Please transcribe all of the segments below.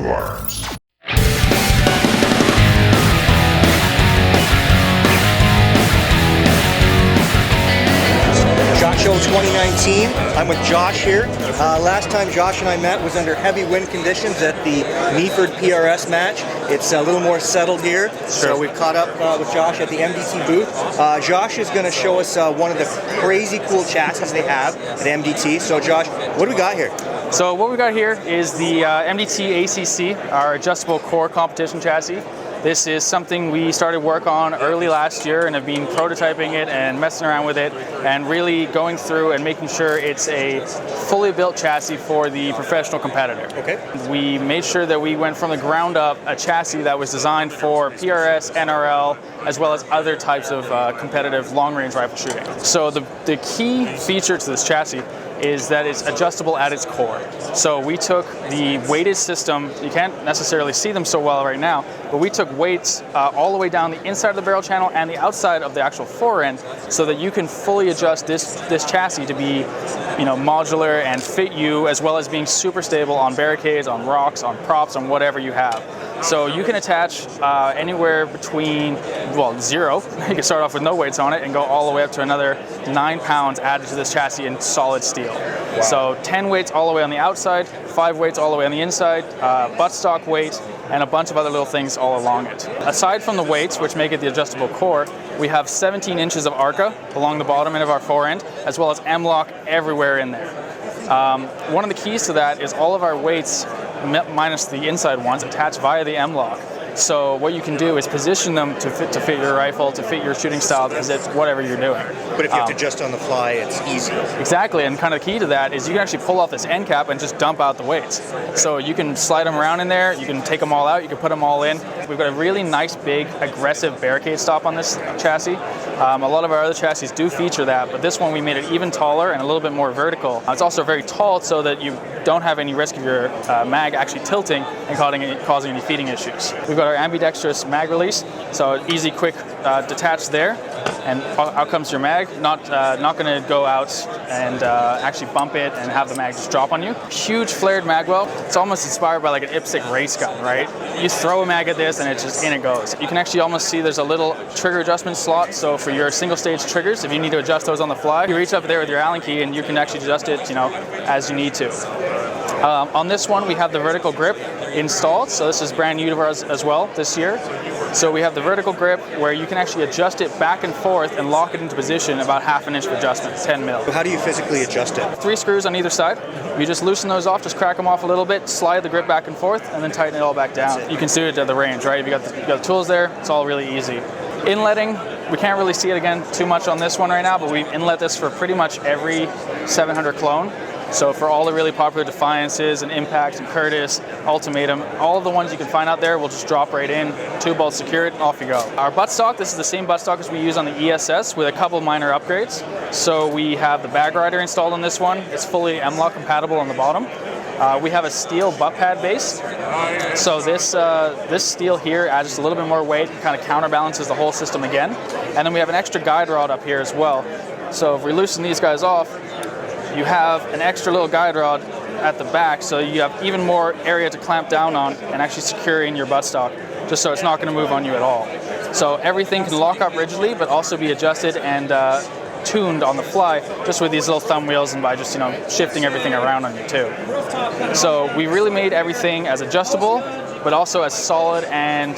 alarms. SHOT Show 2019. I'm with Josh here. Last time Josh and I met was under heavy wind conditions at the Meaford PRS match. It's a little more settled here, so we've caught up with Josh at the MDT booth. Josh is going to show us one of the crazy cool chassis they have at MDT. So Josh, what do we got here? So what we got here is the MDT ACC, our adjustable core competition chassis. This is something we started work on early last year and have been prototyping it and messing around with it and really going through and making sure it's a fully built chassis for the professional competitor. Okay. We made sure that we went from the ground up a chassis that was designed for PRS, NRL, as well as other types of competitive long-range rifle shooting. So the key feature to this chassis is that it's adjustable at its core. So we took the weighted system, you can't necessarily see them so well right now, but we took weights all the way down the inside of the barrel channel and the outside of the actual forend so that you can fully adjust this chassis to be, modular and fit you, as well as being super stable on barricades, on rocks, on props, on whatever you have. So you can attach anywhere between, 0, you can start off with no weights on it and go all the way up to another 9 pounds added to this chassis in solid steel. Wow. So 10 weights all the way on the outside, 5 weights all the way on the inside, buttstock weight, and a bunch of other little things all along it. Aside from the weights, which make it the adjustable core, we have 17 inches of Arca along the bottom end of our forend, as well as M-LOK everywhere in there. One of the keys to that is all of our weights, minus the inside ones, attach via the M-LOK. So what you can do is position them to fit your rifle, to fit your shooting style, because it's whatever you're doing. But if you have to adjust on the fly, it's easy. Exactly, and kind of the key to that is you can actually pull off this end cap and just dump out the weights. So you can slide them around in there, you can take them all out, you can put them all in. We've got a really nice, big, aggressive barricade stop on this chassis. A lot of our other chassis do feature that, but this one we made it even taller and a little bit more vertical. It's also very tall so that you don't have any risk of your mag actually tilting and causing any feeding issues. We've got our ambidextrous mag release, so easy, quick detach there, and out comes your mag. Not going to go out and actually bump it and have the mag just drop on you. Huge flared mag well. It's almost inspired by like an IPSC race gun, right? You throw a mag at this and it's just in it goes. You can actually almost see there's a little trigger adjustment slot, so for your single stage triggers, if you need to adjust those on the fly, you reach up there with your Allen key and you can actually adjust it, as you need to. On this one, we have the vertical grip installed, so this is brand new to us as well this year. So we have the vertical grip where you can actually adjust it back and forth and lock it into position about 1/2 inch of adjustment, 10 mil. How do you physically adjust it? 3 screws on either side. You just loosen those off, just crack them off a little bit, slide the grip back and forth, and then tighten it all back down. You can suit it to the range, right? If you got the tools there, it's all really easy. Inletting, we can't really see it again too much on this one right now, but we inlet this for pretty much every 700 clone. So for all the really popular Defiances and Impacts and Curtis, Ultimatum, all of the ones you can find out there, we'll just drop right in, 2 bolts secure it, and off you go. Our buttstock, this is the same buttstock as we use on the ESS with a couple minor upgrades. So we have the bag rider installed on this one. It's fully M-LOK compatible on the bottom. We have a steel butt pad base. So this steel here adds just a little bit more weight, kind of counterbalances the whole system again. And then we have an extra guide rod up here as well. So if we loosen these guys off, you have an extra little guide rod at the back, so you have even more area to clamp down on and actually secure in your buttstock, just so it's not going to move on you at all. So everything can lock up rigidly, but also be adjusted and tuned on the fly, just with these little thumb wheels and by just shifting everything around on you too. So we really made everything as adjustable, but also as solid and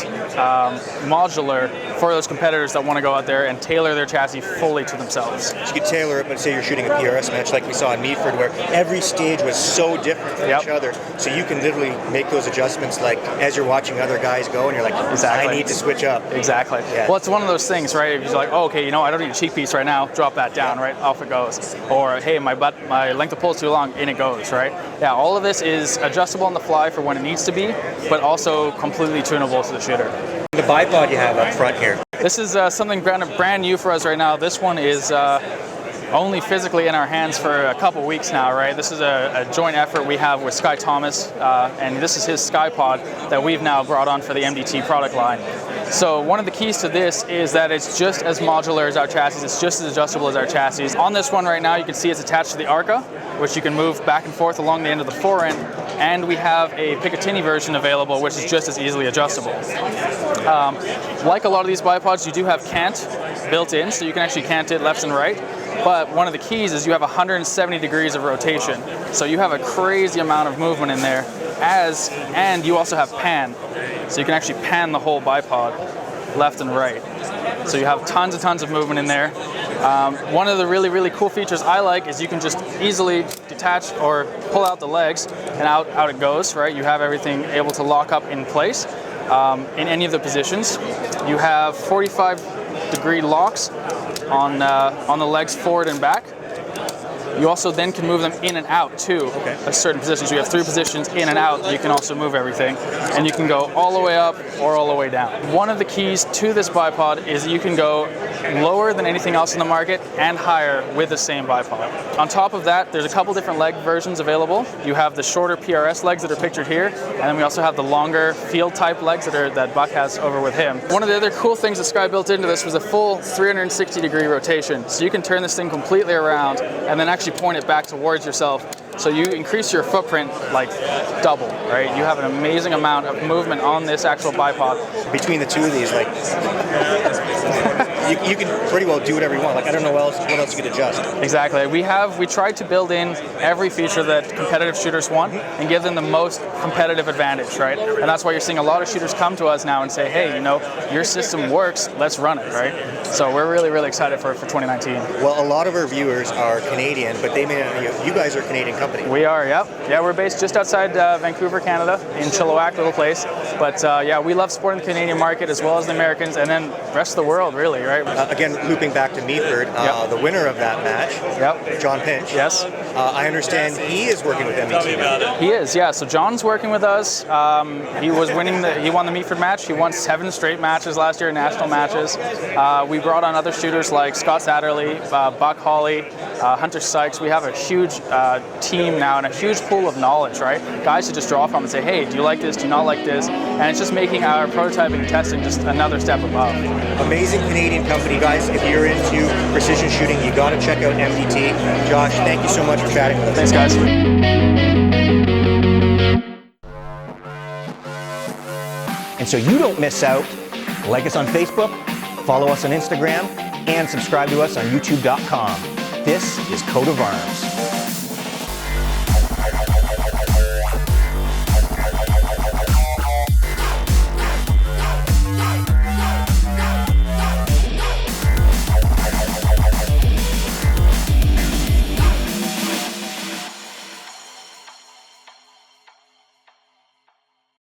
modular for those competitors that want to go out there and tailor their chassis fully to themselves. So you could tailor it, but say you're shooting a PRS match like we saw in Meaford, where every stage was so different from each other, so you can literally make those adjustments like as you're watching other guys go and you're like, I need to switch up. Exactly. Yeah. Well, it's one of those things, right? If you're like, oh, okay, I don't need a cheek piece right now, drop that down, right? Off it goes. Or, hey, my length of pull is too long, in it goes, right? Yeah, all of this is adjustable on the fly for when it needs to be, but also completely tunable to the shooter. The bipod you have up front here. This is something brand new for us right now. This one is only physically in our hands for a couple weeks now, right? This is a joint effort we have with Sky Thomas, and this is his SkyPod that we've now brought on for the MDT product line. So one of the keys to this is that it's just as modular as our chassis, it's just as adjustable as our chassis. On this one right now, you can see it's attached to the Arca, which you can move back and forth along the end of the forend, and we have a Picatinny version available, which is just as easily adjustable. Like a lot of these bipods, you do have cant built in, so you can actually cant it left and right. But one of the keys is you have 170 degrees of rotation. So you have a crazy amount of movement in there, and you also have pan. So you can actually pan the whole bipod left and right. So you have tons and tons of movement in there. One of the really, really cool features I like is you can just easily detach or pull out the legs and out it goes, right? You have everything able to lock up in place in any of the positions. You have 45-degree locks on the legs forward and back. You also then can move them in and out too, at certain positions. You have 3 positions in and out. You can also move everything, and you can go all the way up or all the way down. One of the keys to this bipod is that you can go lower than anything else in the market and higher with the same bipod. On top of that, there's a couple different leg versions available. You have the shorter PRS legs that are pictured here, and then we also have the longer field type legs that Buck has over with him. One of the other cool things that Sky built into this was a full 360-degree rotation. So you can turn this thing completely around and then actually point it back towards yourself. So you increase your footprint like double, right? You have an amazing amount of movement on this actual bipod. Between the two of these, like, you can pretty well do whatever you want. Like, I don't know what else you could adjust. Exactly. We tried to build in every feature that competitive shooters want and give them the most competitive advantage, right? And that's why you're seeing a lot of shooters come to us now and say, hey, you know, your system works, let's run it, right? So we're really, really excited for 2019. Well, a lot of our viewers are Canadian, but they may not, you guys are a Canadian company. We are, yep. Yeah, we're based just outside Vancouver, Canada, in Chilliwack, little place. But yeah, we love supporting the Canadian market as well as the Americans, and then the rest of the world, really, right? Again, looping back to Meaford, the winner of that match, John Pinch. Yes. I understand he is working with MDT. He is, yeah. So John's working with us. He won the Meaford match. He won 7 straight matches last year, national matches. We brought on other shooters like Scott Satterley, Buck Hawley, Hunter Sykes. We have a huge team now and a huge pool of knowledge, right? Guys to just draw from and say, hey, do you like this? Do you not like this? And it's just making our prototyping and testing just another step above. Amazing Canadian company, guys. If you're into precision shooting, you got to check out MDT. Josh, thank you so much for chatting with us. Thanks, guys. And so you don't miss out, like us on Facebook, follow us on Instagram, and subscribe to us on YouTube.com. This is Coat of Arms.